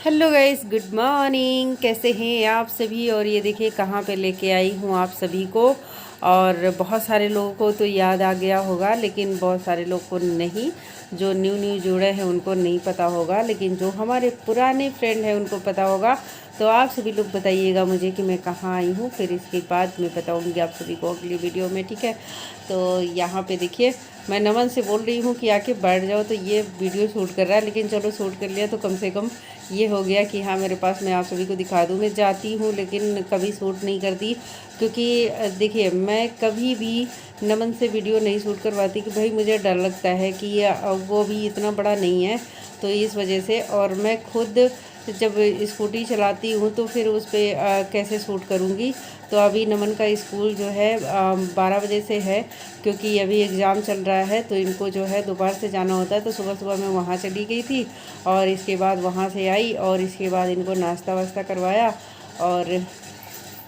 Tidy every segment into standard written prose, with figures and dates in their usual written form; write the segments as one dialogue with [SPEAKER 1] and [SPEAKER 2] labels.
[SPEAKER 1] Hello guys, good morning. कैसे हैं आप सभी। और ये देखिए कहाँ पे लेके आई हूँ आप सभी को। और बहुत सारे लोगों को तो याद आ गया होगा, लेकिन बहुत सारे लोग को नहीं। जो न्यू न्यू जुड़े हैं उनको नहीं पता होगा, लेकिन जो हमारे पुराने फ्रेंड हैं उनको पता होगा। तो आप सभी लोग बताइएगा मुझे कि मैं कहाँ आई हूँ, फिर इसके बाद मैं बताऊँगी आप सभी को अगली वीडियो में, ठीक है। तो यहाँ पे देखिए मैं नमन से बोल रही हूँ कि आके बैठ जाओ, तो ये वीडियो शूट कर रहा है। लेकिन चलो शूट कर लिया तो कम से कम ये हो गया कि हाँ मेरे पास, मैं आप सभी को दिखा दूँ। मैं जाती हूँ लेकिन कभी शूट नहीं करती, क्योंकि देखिए मैं कभी भी नमन से वीडियो नहीं शूट करवाती कि भाई मुझे डर लगता है कि वो भी इतना बड़ा नहीं है, तो इस वजह से। और मैं खुद जब स्कूटी चलाती हूँ तो फिर उस पर कैसे शूट करूँगी। तो अभी नमन का स्कूल जो है 12 बजे से है, क्योंकि अभी एग्ज़ाम चल रहा है, तो इनको जो है दोपहर से जाना होता है। तो सुबह सुबह मैं वहाँ चली गई थी, और इसके बाद वहाँ से आई, और इसके बाद इनको नाश्ता वास्ता करवाया। और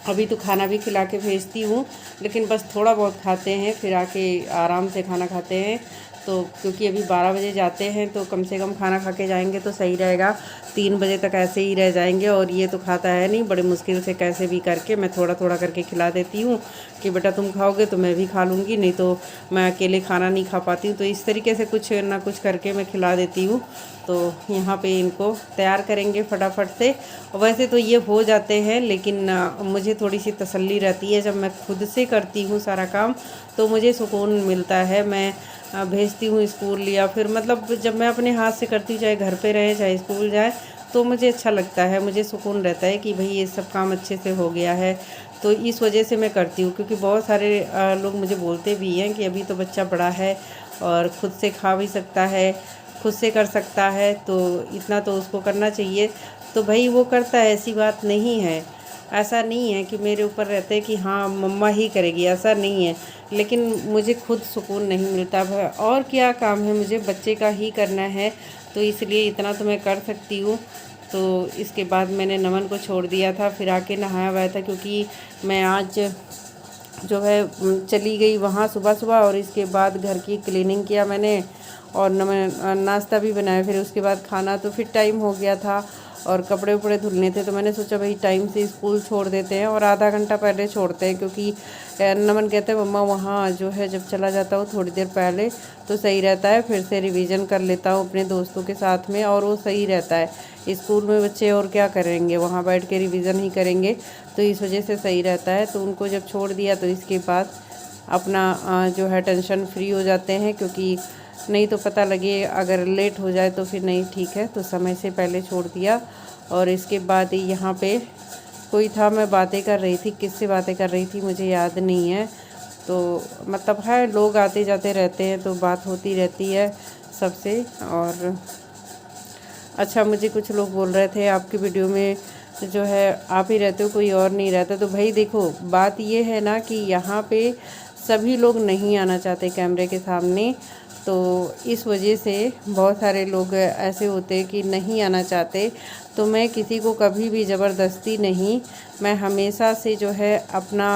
[SPEAKER 1] अभी तो खाना भी खिला के भेजती हूँ, लेकिन बस थोड़ा बहुत खाते हैं, फिर आके आराम से खाना खाते हैं। तो क्योंकि अभी 12 बजे जाते हैं, तो कम से कम खाना खा के जाएंगे तो सही रहेगा। 3 बजे तक ऐसे ही रह जाएंगे, और ये तो खाता है नहीं, बड़े मुश्किल से कैसे भी करके मैं थोड़ा थोड़ा करके खिला देती हूँ कि बेटा तुम खाओगे तो मैं भी खा लूँगी, नहीं तो मैं अकेले खाना नहीं खा पाती हूँ। तो इस तरीके से कुछ ना कुछ करके मैं खिला देती हूँ। तो यहाँ पे इनको तैयार करेंगे फटाफट से। वैसे तो ये हो जाते हैं, लेकिन मुझे थोड़ी सी तसल्ली रहती है जब मैं खुद से करती हूँ सारा काम, तो मुझे सुकून मिलता है। मैं भेजती हूँ स्कूल, या फिर मतलब जब मैं अपने हाथ से करती हूँ, चाहे घर पे रहे चाहे स्कूल जाए, तो मुझे अच्छा लगता है, मुझे सुकून रहता है कि भाई ये सब काम अच्छे से हो गया है। तो इस वजह से मैं करती हूँ, क्योंकि बहुत सारे लोग मुझे बोलते भी हैं कि अभी तो बच्चा बड़ा है और खुद से खा भी सकता है, खुद से कर सकता है, तो इतना तो उसको करना चाहिए। तो भाई वो करता है, ऐसी बात नहीं है। ऐसा नहीं है कि मेरे ऊपर रहते हैं कि हाँ मम्मा ही करेगी, ऐसा नहीं है। लेकिन मुझे खुद सुकून नहीं मिलता है, और क्या काम है, मुझे बच्चे का ही करना है, तो इसलिए इतना तो मैं कर सकती हूँ। तो इसके बाद मैंने नमन को छोड़ दिया था, फिर आके नहाया हुआ था, क्योंकि मैं आज जो है चली गई वहाँ सुबह सुबह, और इसके बाद घर की क्लीनिंग किया मैंने, और नाश्ता भी बनाया। फिर उसके बाद खाना, तो फिर टाइम हो गया था, और कपड़े उपड़े धुलने थे। तो मैंने सोचा भाई टाइम से स्कूल छोड़ देते हैं, और आधा घंटा पहले छोड़ते हैं, क्योंकि नमन कहते हैं मम्मा वहाँ जो है जब चला जाता हूँ थोड़ी देर पहले तो सही रहता है, फिर से रिवीजन कर लेता हूँ अपने दोस्तों के साथ में, और वो सही रहता है। स्कूल में बच्चे और क्या करेंगे, वहाँ बैठ के रिवीजन ही करेंगे, तो इस वजह से सही रहता है। तो उनको जब छोड़ दिया तो इसके बाद अपना जो है टेंशन फ्री हो जाते हैं, क्योंकि नहीं तो पता लगे अगर लेट हो जाए तो फिर नहीं ठीक है। तो समय से पहले छोड़ दिया। और इसके बाद यहाँ पे कोई था, मैं बातें कर रही थी, किससे बातें कर रही थी मुझे याद नहीं है। तो मतलब है, लोग आते जाते रहते हैं तो बात होती रहती है सबसे। और अच्छा, मुझे कुछ लोग बोल रहे थे आपकी वीडियो में जो है आप ही रहते हो, कोई और नहीं रहता। तो भाई देखो, बात ये है ना कि यहाँ पे सभी लोग नहीं आना चाहते कैमरे के सामने, तो इस वजह से बहुत सारे लोग ऐसे होते हैं कि नहीं आना चाहते। तो मैं किसी को कभी भी ज़बरदस्ती नहीं, मैं हमेशा से जो है अपना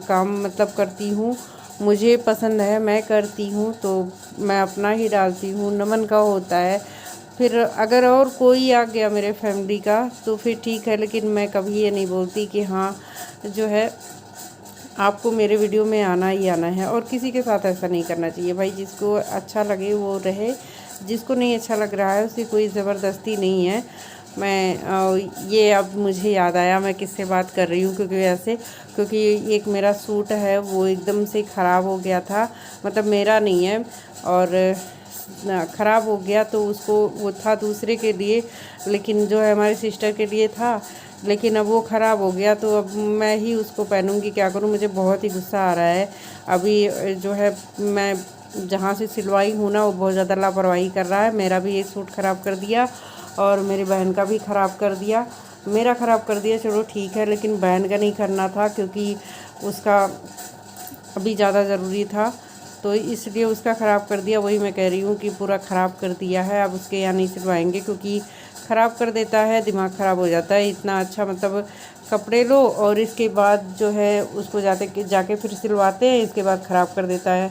[SPEAKER 1] काम मतलब करती हूँ, मुझे पसंद है मैं करती हूँ, तो मैं अपना ही डालती हूँ। नमन का होता है, फिर अगर और कोई आ गया मेरे फैमिली का तो फिर ठीक है, लेकिन मैं कभी ये नहीं बोलती कि हाँ जो है आपको मेरे वीडियो में आना ही आना है। और किसी के साथ ऐसा नहीं करना चाहिए भाई, जिसको अच्छा लगे वो रहे, जिसको नहीं अच्छा लग रहा है उसे कोई ज़बरदस्ती नहीं है। मैं ये अब मुझे याद आया मैं किससे बात कर रही हूँ, क्योंकि एक मेरा सूट है वो एकदम से ख़राब हो गया था, मतलब मेरा नहीं है, और ख़राब हो गया, तो उसको वो था दूसरे के लिए, लेकिन जो है हमारी सिस्टर के लिए था, लेकिन अब वो ख़राब हो गया, तो अब मैं ही उसको पहनूंगी, क्या करूँ। मुझे बहुत ही गुस्सा आ रहा है अभी। जो है मैं जहाँ से सिलवाई हूँ ना, वो बहुत ज़्यादा लापरवाही कर रहा है। मेरा भी एक सूट ख़राब कर दिया, और मेरी बहन का भी ख़राब कर दिया। मेरा ख़राब कर दिया चलो ठीक है, लेकिन बहन का नहीं करना था, क्योंकि उसका अभी ज़्यादा ज़रूरी था, तो इसलिए उसका ख़राब कर दिया। वही मैं कह रही हूँ कि पूरा ख़राब कर दिया है, अब उसके यहाँ नहीं सिलवाएंगे, क्योंकि ख़राब कर देता है, दिमाग ख़राब हो जाता है। इतना अच्छा मतलब कपड़े लो और इसके बाद जो है उसको जाके फिर सिलवाते हैं, इसके बाद ख़राब कर देता है,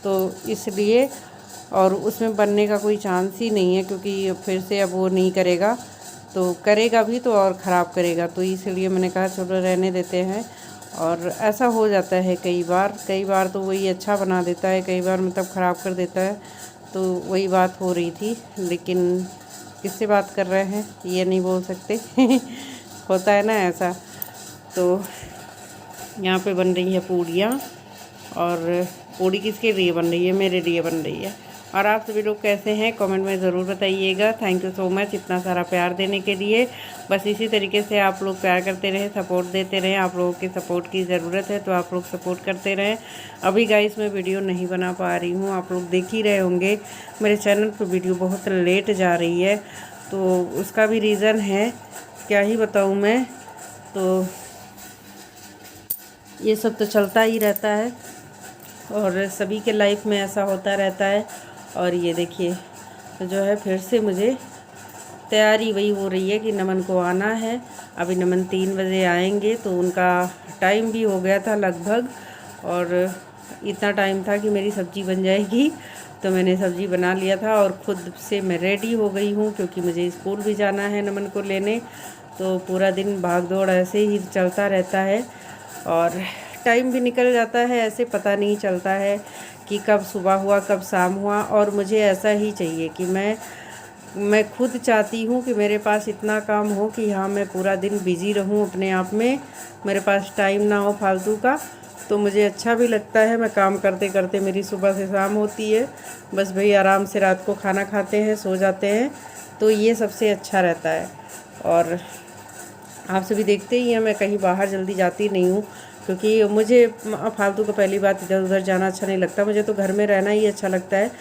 [SPEAKER 1] तो इसलिए। और उसमें बनने का कोई चांस ही नहीं है, क्योंकि फिर से अब वो नहीं करेगा। तो करेगा भी तो और ख़राब करेगा, तो इसलिए मैंने कहा चलो रहने देते हैं। और ऐसा हो जाता है कई बार तो वही अच्छा बना देता है, कई बार मतलब ख़राब कर देता है। तो वही बात हो रही थी, लेकिन किससे बात कर रहे हैं ये नहीं बोल सकते होता है ना ऐसा। तो यहाँ पे बन रही है पूड़ियाँ, और पूड़ी किसके लिए बन रही है? मेरे लिए बन रही है। और आप सभी लोग कैसे हैं कमेंट में ज़रूर बताइएगा। थैंक यू सो मच इतना सारा प्यार देने के लिए। बस इसी तरीके से आप लोग प्यार करते रहें, सपोर्ट देते रहें। आप लोगों के सपोर्ट की ज़रूरत है, तो आप लोग सपोर्ट करते रहें। अभी गाइस मैं वीडियो नहीं बना पा रही हूँ, आप लोग देख ही रहे होंगे मेरे चैनल पर वीडियो बहुत लेट जा रही है, तो उसका भी रीज़न है, क्या ही बताऊँ मैं। तो ये सब तो चलता ही रहता है और सभी के लाइफ में ऐसा होता रहता है। और ये देखिए तो जो है फिर से मुझे तैयारी वही हो रही है कि नमन को आना है। अभी नमन 3 बजे आएंगे, तो उनका टाइम भी हो गया था लगभग, और इतना टाइम था कि मेरी सब्ज़ी बन जाएगी, तो मैंने सब्ज़ी बना लिया था और ख़ुद से मैं रेडी हो गई हूँ, क्योंकि मुझे स्कूल भी जाना है नमन को लेने। तो पूरा दिन भाग दौड़ ऐसे ही चलता रहता है और टाइम भी निकल जाता है, ऐसे पता नहीं चलता है कि कब सुबह हुआ कब शाम हुआ। और मुझे ऐसा ही चाहिए कि मैं खुद चाहती हूँ कि मेरे पास इतना काम हो कि हाँ मैं पूरा दिन बिज़ी रहूँ अपने आप में, मेरे पास टाइम ना हो फालतू का। तो मुझे अच्छा भी लगता है, मैं काम करते करते मेरी सुबह से शाम होती है, बस भाई आराम से रात को खाना खाते हैं, सो जाते हैं, तो ये सबसे अच्छा रहता है। और आप सभी देखते ही हैं मैं कहीं बाहर जल्दी जाती नहीं हूँ, क्योंकि मुझे फालतू का पहली बात इधर उधर जाना अच्छा नहीं लगता। मुझे तो घर में रहना ही अच्छा लगता है,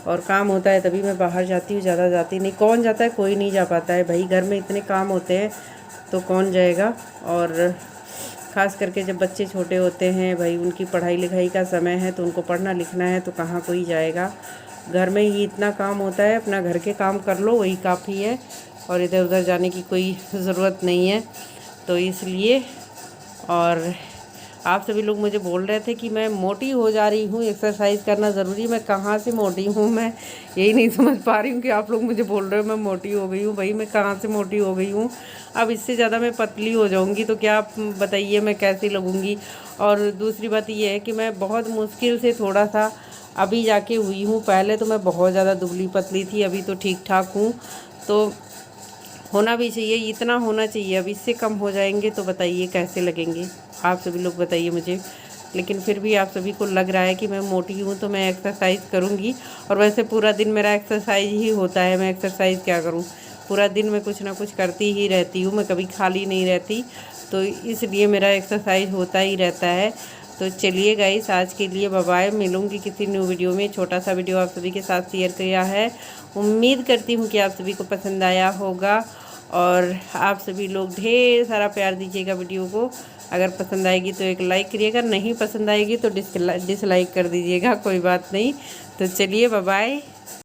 [SPEAKER 1] और काम होता है तभी मैं बाहर जाती हूँ, ज़्यादा जाती नहीं। कौन जाता है? कोई नहीं जा पाता है भाई, घर में इतने काम होते हैं तो कौन जाएगा। और ख़ास करके जब बच्चे छोटे होते हैं भाई, उनकी पढ़ाई लिखाई का समय है, तो उनको पढ़ना लिखना है, तो कहाँ कोई जाएगा। घर में ही इतना काम होता है, अपना घर के काम कर लो वही काफ़ी है, और इधर उधर जाने की कोई ज़रूरत नहीं है। तो इसलिए, और आप सभी लोग मुझे बोल रहे थे कि मैं मोटी हो जा रही हूँ, एक्सरसाइज करना ज़रूरी। मैं कहाँ से मोटी हूँ, मैं यही नहीं समझ पा रही हूँ कि आप लोग मुझे बोल रहे हो मैं मोटी हो गई हूँ। भाई मैं कहाँ से मोटी हो गई हूँ? अब इससे ज़्यादा मैं पतली हो जाऊँगी तो क्या आप बताइए मैं कैसी लगूँगी। और दूसरी बात ये है कि मैं बहुत मुश्किल से थोड़ा सा अभी जाके हुई हूँ, पहले तो मैं बहुत ज़्यादा दुबली पतली थी, अभी तो ठीक ठाक हूँ। तो होना भी चाहिए, इतना होना चाहिए। अब इससे कम हो जाएंगे तो बताइए कैसे लगेंगे, आप सभी लोग बताइए मुझे। लेकिन फिर भी आप सभी को लग रहा है कि मैं मोटी हूँ तो मैं एक्सरसाइज करूँगी, और वैसे पूरा दिन मेरा एक्सरसाइज ही होता है। मैं एक्सरसाइज क्या करूँ, पूरा दिन मैं कुछ ना कुछ करती ही रहती हूँ, मैं कभी खाली नहीं रहती, तो इसलिए मेरा एक्सरसाइज होता ही रहता है। तो चलिए गाइस आज के लिए बाय बाय, मिलूँगी किसी न्यू वीडियो में। छोटा सा वीडियो आप सभी के साथ शेयर किया है, उम्मीद करती हूँ कि आप सभी को पसंद आया होगा, और आप सभी लोग ढेर सारा प्यार दीजिएगा वीडियो को। अगर पसंद आएगी तो एक लाइक करिएगा, नहीं पसंद आएगी तो डिसलाइक कर दीजिएगा, कोई बात नहीं। तो चलिए बाय बाय।